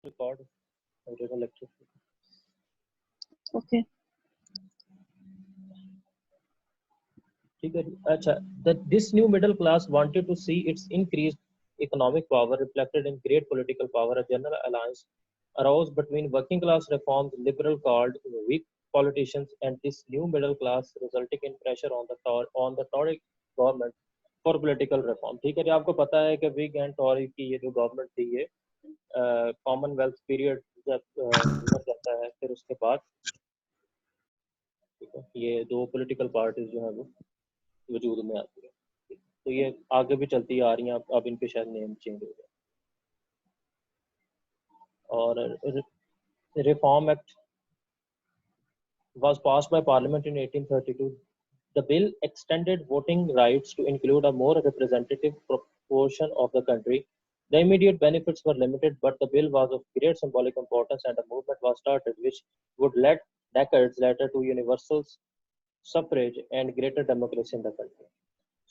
record original lecture. Okay. This new middle class wanted to see its increased economic power reflected in great political power. A general alliance arose between working class reforms, liberal called weak politicians, and this new middle class resulting in pressure on the Tory government for political reform. ठीक है जी, आपको पता है कि wig and टॉरी की ये जो government थी ये कॉमनवेल्थ पीरियड जब गुजर जाता है, फिर उसके बाद ठीक है ये दो पॉलिटिकल पार्टीज जो है वो वजूद में आती है, तो ये आगे भी चलती आ रही हैं, अब इनके शायद नेम चेंज हो गया. और reform act was passed by Parliament in 1832. The bill extended voting rights to include a more representative proportion of the country. The immediate benefits were limited, but the bill was of great symbolic importance, and a movement was started which would lead decades later to universal suffrage and greater democracy in the country.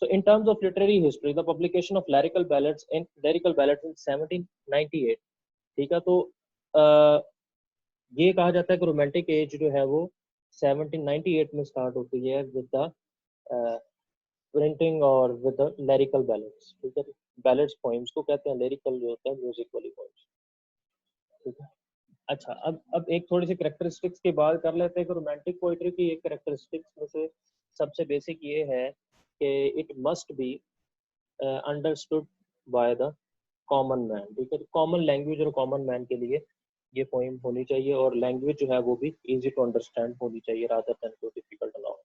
So, in terms of literary history, the publication of lyrical ballads in 1798, ठीक है, तो ये कहा जाता है कि romantic as जो है वो 1798 में स्टार्ट होती है विद द प्रिंटिंग और विद द लिरिकल बैलेट्स. ठीक है, बैलेट्स पोइम्स को कहते हैं, लिरिकल जो होता है म्यूजिक वाली पोइम्स. ठीक है, अच्छा, अब एक थोड़ी सी कैरेक्टरिस्टिक्स की बात कर लेते हैं कि रोमांटिक पोइट्री की एक कैरेक्टरिस्टिक्स में से सबसे बेसिक ये है कि it must be understood by the common man. ठीक है, कॉमन लैंग्वेज और कॉमन मैन के लिए ये पोइम होनी चाहिए, और लैंग्वेज जो है वो भी इजी टू अंडरस्टैंड होनी चाहिए rather than too difficult now.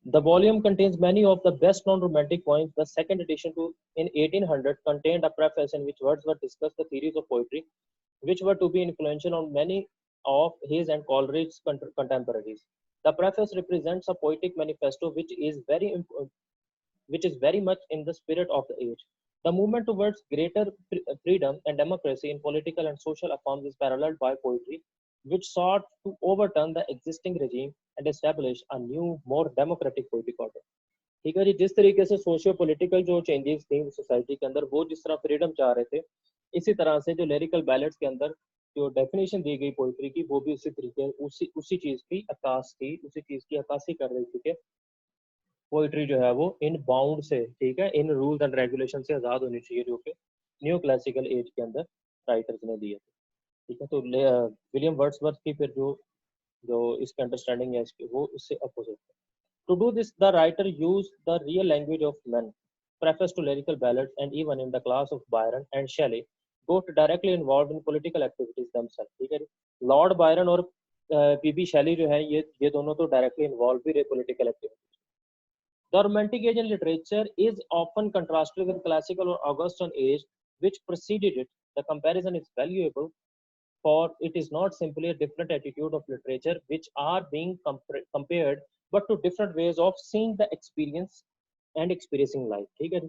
The volume contains many of the best known romantic poems. The second edition in 1800 contained a preface in which Wordsworth discussed the theories of poetry which were to be influential on many of his and Coleridge's contemporaries. The preface represents a poetic manifesto which is very much in the spirit of the age. The movement towards greater freedom and democracy in political and social affairs is paralleled by poetry, which sought to overturn the existing regime and establish a new, more democratic poetic order. ठीक है जी, जिस तरीके से socio political जो changes थी society के अंदर, वो जिस तरह फ्रीडम चाह रहे थे, इसी तरह से जो लिरिकल बैलेट्स के अंदर जो डेफिनेशन दी गई पोइट्री की, वो भी उसी तरीके उसी चीज़ की अक्कासी कर रही थी कि पोइट्री जो है वो इन बाउंड से, ठीक है, इन रूल्स एंड रेगुलेशन से आज़ाद होनी चाहिए जो कि न्यू क्लासिकल एज के अंदर राइटर्स ने दिए थे. ठीक है, तो विलियम वर्ड्सवर्थ की फिर जो इसकी अंडरस्टैंडिंग है इसकी, वो इससे अपोजिट है. To do this the writer use the real language of man. Preface to lyrical ballads and even in the class of Byron and Shelley got directly involved in political activities themselves. ठीक है, Lord Byron और PB Shelley जो है ये दोनों तो directly involve भी रहे political activities. The Romantic age in literature is often contrasted with classical or Augustan age, which preceded it. The comparison is valuable, for it is not simply a different attitude of literature which are being compared, but to different ways of seeing the experience and experiencing life. ठीक है,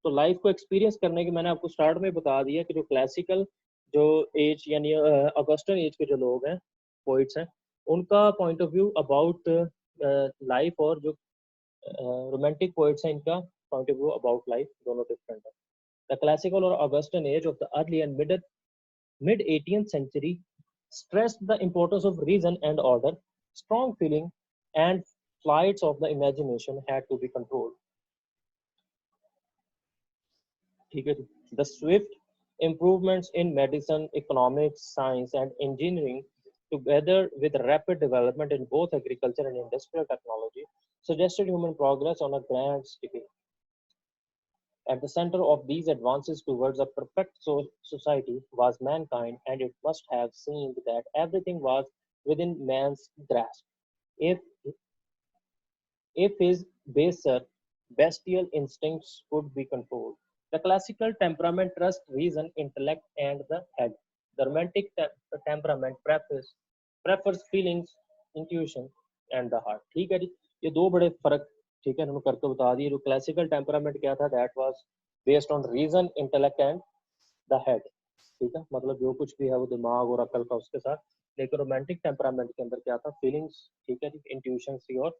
तो life को experience करने की मैंने आपको start में बता दिया कि जो क्लासिकल जो एज यानी ऑगस्टन एज के जो लोग हैं, पोइट्स हैं, उनका point of view about life और जो रोमांटिक पोइट्स हैं इनका point of view about life दोनों डिफरेंट है. द क्लासिकल और Augustan age of the early and mid 18th century stressed the importance of reason and order. Strong feeling and flights of the imagination had to be controlled. The swift improvements in medicine, economics, science, and engineering, together with rapid development in both agriculture and industrial technology, suggested human progress on a grand scale. At the center of these advances towards a perfect society was mankind, and it must have seemed that everything was within man's grasp, if his baser, bestial instincts could be controlled. The classical temperament trusts reason, intellect, and the head. The romantic temperament prefers feelings, intuition, and the heart. ठीक है जी, ये दो बड़े फर्क ठीक है उन्होंने करके बता दिए. जो क्लासिकल टेम्परामेंट क्या था, that was based on reason, intellect and the head. ठीक है, मतलब जो कुछ भी है वो दिमाग और अकल का उसके साथ. लेकिन रोमांटिक टेम्परामेंट के अंदर क्या था, फीलिंग्स, ठीक है जी, इंट्यूशन सी और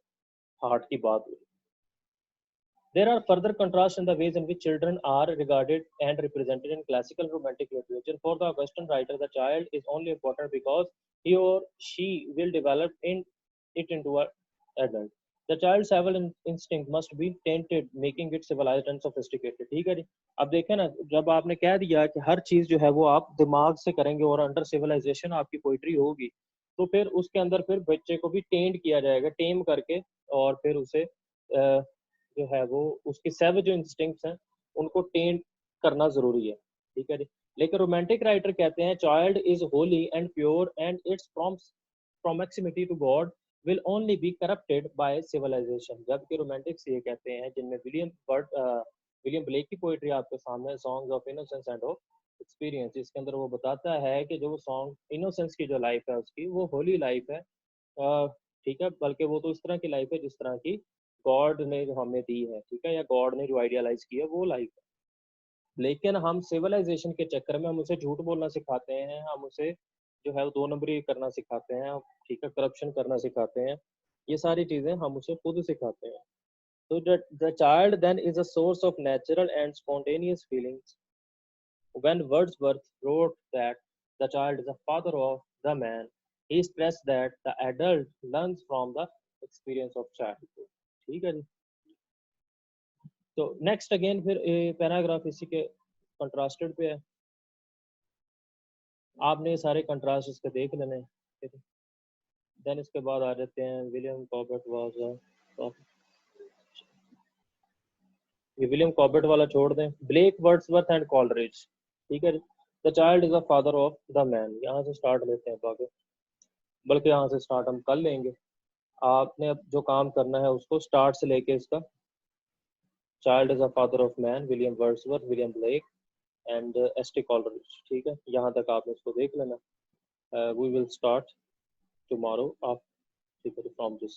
हार्ट की बात हुई. There are further contrasts in the ways in which children are regarded and represented in classical romantic literature. For the Western writer, the child is only important because he or she will develop it into an adult. The child's survival instinct must be tainted, making it civilized and sophisticated. ठीक है जी. अब देखें ना, जब आपने कह दिया कि हर चीज़ जो है वो आप दिमाग से करेंगे और अंडर सिविलाइजेशन आपकी पोइट्री होगी, तो फिर उसके अंदर फिर बच्चे को भी टेंड किया जाएगा, टेम करके, और फिर उसे जो है वो उसके सेव जो इंस्टिंक्ट्स हैं उनको टेंड करना जरूरी है. ठीक है जी. लेकिन रोमांटिक राइटर कहते हैं child is Holi and pure and it's proximity to God will only be corrupted by civilization. जबकि रोमांटिक्स ये कहते हैं, जिनमें विलियम ब्लेक की पोइट्री आपके सामने, songs of innocence end of experience, इसके अंदर वो बताता है कि जो सॉन्ग इनोसेंस की जो लाइफ है उसकी वो होली लाइफ है. ठीक है, बल्कि वो तो इस तरह की लाइफ है जिस तरह की गॉड ने जो हमें दी है. ठीक है, या गॉड ने जो आइडियलाइज किया वो लाइफ है. लेकिन हम सिविलाइजेशन के चक्कर में हम उसे झूठ बोलना सिखाते हैं, हम उसे जो है वो 2 नंबरी करना सिखाते हैं. ठीक है, करप्शन करना सिखाते हैं. ये सारी चीजें हम उसे खुद सिखाते हैं. तो the child then is a source of natural and spontaneous feelings. When Wordsworth wrote that the child is the father of the man, he stressed that the adult learns from the experience of childhood. ठीक है जी. तो next again फिर paragraph इसी के contrasted पे है. आपने सारे कंट्रास्ट इसके देख लेने हैं. देन इसके बाद आ जाते हैं विलियम कॉबेट वाज ये विलियम कॉबेट वाला छोड़ दें. Blake, Wordsworth and Coleridge. ठीक है. The child is the father of the man. यहाँ से स्टार्ट लेते हैं बाकी, बल्कि यहाँ से स्टार्ट हम कर लेंगे. आपने अब जो काम करना है उसको स्टार्ट से लेके इसका child is the father of man, William Wordsworth, William Blake and S T. Coleridge. ठीक है, यहाँ तक आपने इसको देख लेना. We will start tomorrow after from this.